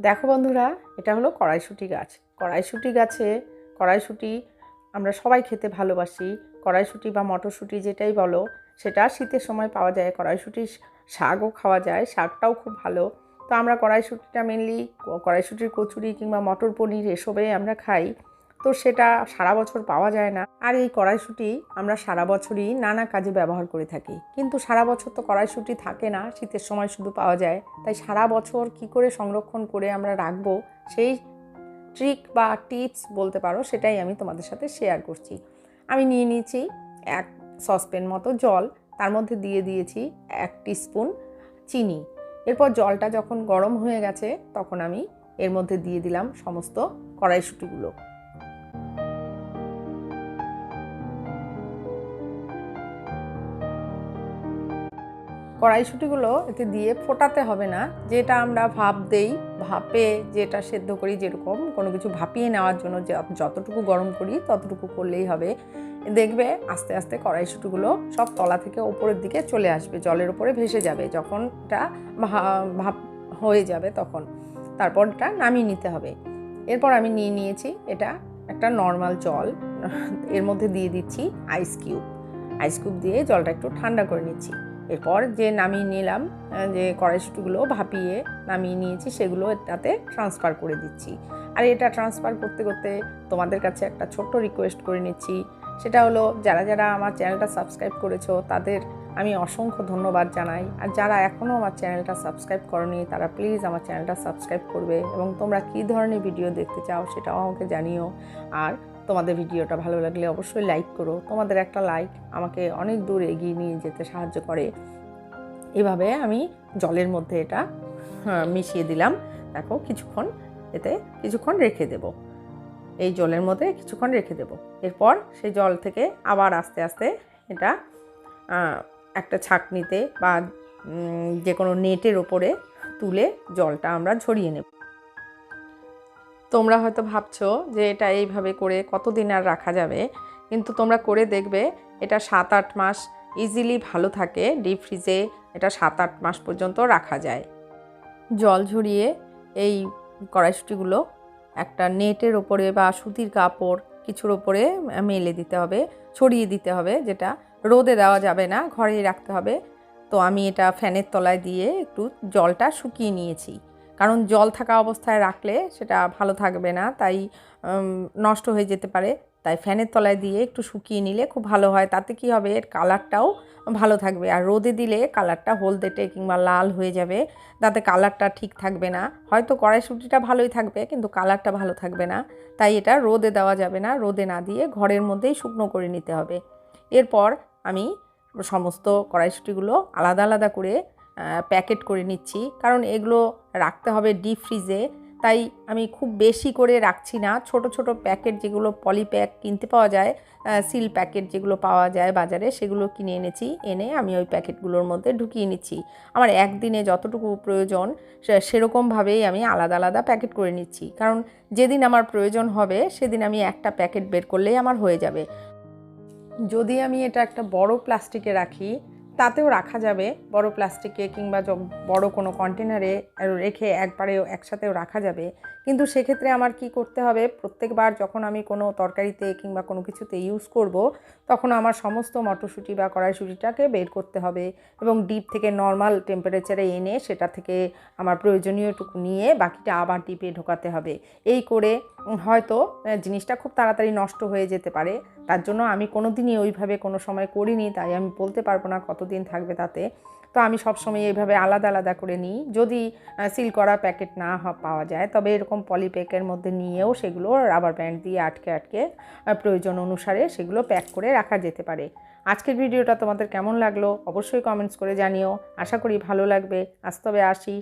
দেখো বন্ধুরা, এটা হলো কড়াইশুঁটি গাছ। কড়াইশুঁটি গাছে কড়াইশুঁটি আমরা সবাই খেতে ভালোবাসি। কড়াইশুঁটি বা মটরশুঁটি যেটাই বলো, সেটা শীতের সময় পাওয়া যায়। কড়াইশুঁটির শাকও খাওয়া যায়, শাকটাও খুব ভালো। তো আমরা কড়াইশুঁটিটা মেনলি কড়াইশুঁটির কচুরি কিংবা মটর পনির এসবে আমরা খাই। তো সেটা সারা বছর পাওয়া যায় না। আর এই কড়াইশুঁটি আমরা সারা বছরই নানা কাজে ব্যবহার করে থাকি, কিন্তু সারা বছর তো কড়াইশুঁটি থাকে না, শীতের সময় শুধু পাওয়া যায়। তাই সারা বছর কি করে সংরক্ষণ করে আমরা রাখবো, সেই ট্রিক বা টিপস বলতে পারো, সেটাই আমি তোমাদের সাথে শেয়ার করছি। আমি নিয়ে নিয়েছি এক সসপ্যান মতো জল, তার মধ্যে দিয়ে দিয়েছি 1 টিস্পুন চিনি। এরপর জলটা যখন গরম হয়ে গেছে, তখন আমি এর মধ্যে দিয়ে দিলাম সমস্ত কড়াইশুঁটিগুলো। কড়াইশুঁটিগুলো এতে দিয়ে ফোটাতে হবে না, যেটা আমরা ভাপ দেই, ভাপে যেটা সেদ্ধ করি, যেরকম কোনো কিছু ভাপিয়ে নেওয়ার জন্য যতটুকু গরম করি ততটুকু করলেই হবে। দেখবে আস্তে আস্তে কড়াইশুঁটিগুলো সব তলা থেকে ওপরের দিকে চলে আসবে, জলের ওপরে ভেসে যাবে। যখন এটা ভাপ হয়ে যাবে তখন তারপর এটা নামিয়ে নিতে হবে। এরপর আমি নিয়ে নিয়েছি এটা একটা নর্মাল জল, এর মধ্যে দিয়ে দিচ্ছি আইস কিউব দিয়ে জলটা একটু ঠান্ডা করে নিচ্ছি। এরপর যে নামিয়ে নিলাম, যে কড়াইশুঁটিগুলো ভাপিয়ে নামিয়ে নিয়েছি, সেগুলো এটাতে ট্রান্সফার করে দিচ্ছি। আর এটা ট্রান্সফার করতে করতে তোমাদের কাছে একটা ছোট্ট রিকোয়েস্ট করে নিচ্ছি। সেটা হলো, যারা যারা আমার চ্যানেলটা সাবস্ক্রাইব করেছো তাদের আমি অসংখ্য ধন্যবাদ জানাই। আর যারা এখনও আমার চ্যানেলটা সাবস্ক্রাইব করনি, তারা প্লিজ আমার চ্যানেলটা সাবস্ক্রাইব করবে, এবং তোমরা কী ধরনের ভিডিও দেখতে চাও সেটাও আমাকে জানিও। আর তোমাদের ভিডিওটা ভালো লাগলে অবশ্যই লাইক করো। তোমাদের একটা লাইক আমাকে অনেক দূর এগিয়ে নিয়ে যেতে সাহায্য করে। এভাবে আমি জলের মধ্যে এটা মিশিয়ে দিলাম। দেখো কিছুক্ষণ রেখে দেব, এই জলের মধ্যে কিছুক্ষণ রেখে দেব। এরপর সেই জল থেকে আবার আস্তে আস্তে এটা একটা ছাঁকনিতে বা যে কোনো নেটের ওপরে তুলে জলটা আমরা ঝরিয়ে নেব। তোমরা হয়তো ভাবছো যে এটা এইভাবে করে কতদিন আর রাখা যাবে, কিন্তু তোমরা করে দেখবে এটা 7-8 মাস ইজিলি ভালো থাকে। ডিপ ফ্রিজে এটা 7-8 মাস পর্যন্ত রাখা যায়। জল ঝরিয়ে এই কড়াইশুঁটিগুলো একটা নেটের ওপরে বা সুতির কাপড় কিছুর ওপরে মেলে দিতে হবে, ছড়িয়ে দিতে হবে, যেটা রোদে দেওয়া যাবে না, ঘরেই রাখতে হবে। তো আমি এটা ফ্যানের তলায় দিয়ে একটু জলটা শুকিয়ে নিয়েছি, কারণ জল থাকা অবস্থায় রাখলে সেটা ভালো থাকবে না, তাই নষ্ট হয়ে যেতে পারে। তাই ফ্যানের তলায় দিয়ে একটু শুকিয়ে নিলে খুব ভালো হয়। তাতে কি হবে, এর কালারটাও ভালো থাকবে। আর রোদে দিলে কালারটা হলদেটে কিংবা লাল হয়ে যাবে, তাতে কালারটা ঠিক থাকবে না। হয়তো কড়াইশুঁটিটা ভালোই থাকবে, কিন্তু কালারটা ভালো থাকবে না। তাই এটা রোদে দেওয়া যাবে না, রোদে না দিয়ে ঘরের মধ্যেই শুকনো করে নিতে হবে। এরপর আমি সমস্ত কড়াইশুঁটিগুলো আলাদা আলাদা করে প্যাকেট করে নিচ্ছি, কারণ এগুলো রাখতে হবে ডিপ ফ্রিজে। তাই আমি খুব বেশি করে রাখছি না, ছোট ছোট প্যাকেট যেগুলো পলিপ্যাক কিনতে পাওয়া যায়, সিল প্যাকেট যেগুলো পাওয়া যায় বাজারে, সেগুলো কিনে এনেছি। এনে আমি ওই প্যাকেটগুলোর মধ্যে ঢুকিয়ে নিচ্ছি। আমার একদিনে যতটুকু প্রয়োজন সেরকমভাবেই আমি আলাদা আলাদা প্যাকেট করে নিচ্ছি, কারণ যেদিন আমার প্রয়োজন হবে সেদিন আমি একটা প্যাকেট বের করলেই আমার হয়ে যাবে। যদি আমি এটা একটা বড় প্লাস্টিকে রাখি, তাতেও রাখা যাবে, বড় প্লাস্টিকে কিংবা বড় কোনো কন্টেনারে রেখে একবারেও একসাথেও রাখা যাবে। কিন্তু সেক্ষেত্রে আমার কি করতে হবে, প্রত্যেকবার যখন আমি কোনো তরকারিতে কিংবা কোনো কিছুতে ইউজ করব, তখন আমার সমস্ত মটরশুঁটি বা কড়াইশুঁটিটাকে বের করতে হবে, এবং ডিপ থেকে নর্মাল টেম্পারেচারে এনে সেটা থেকে আমার প্রয়োজনীয়টুকু নিয়ে বাকিটা আবার ডিপে ঢোকাতে হবে। এই করে হয়তো জিনিসটা খুব তাড়াতাড়ি নষ্ট হয়ে যেতে পারে। তার জন্য আমি কোনো দিনই ওইভাবে কোনো সময় করিনি, তাই আমি বলতে পারবো না কতদিন থাকবে তাতে। তো আমি সবসময় এইভাবে আলাদা আলাদা করে নিই। যদি সিল করা প্যাকেট না পাওয়া যায়, তবে এরকম পলিপ্যাকের মধ্যে নিয়েও সেগুলো রাবার ব্যান্ড দিয়ে আটকে প্রয়োজন অনুসারে সেগুলো প্যাক করে রাখা যেতে পারে। আজকের ভিডিওটা তোমাদের কেমন লাগলো অবশ্যই কমেন্টস করে জানিও। আশা করি ভালো লাগবে। আজ তবে আসি।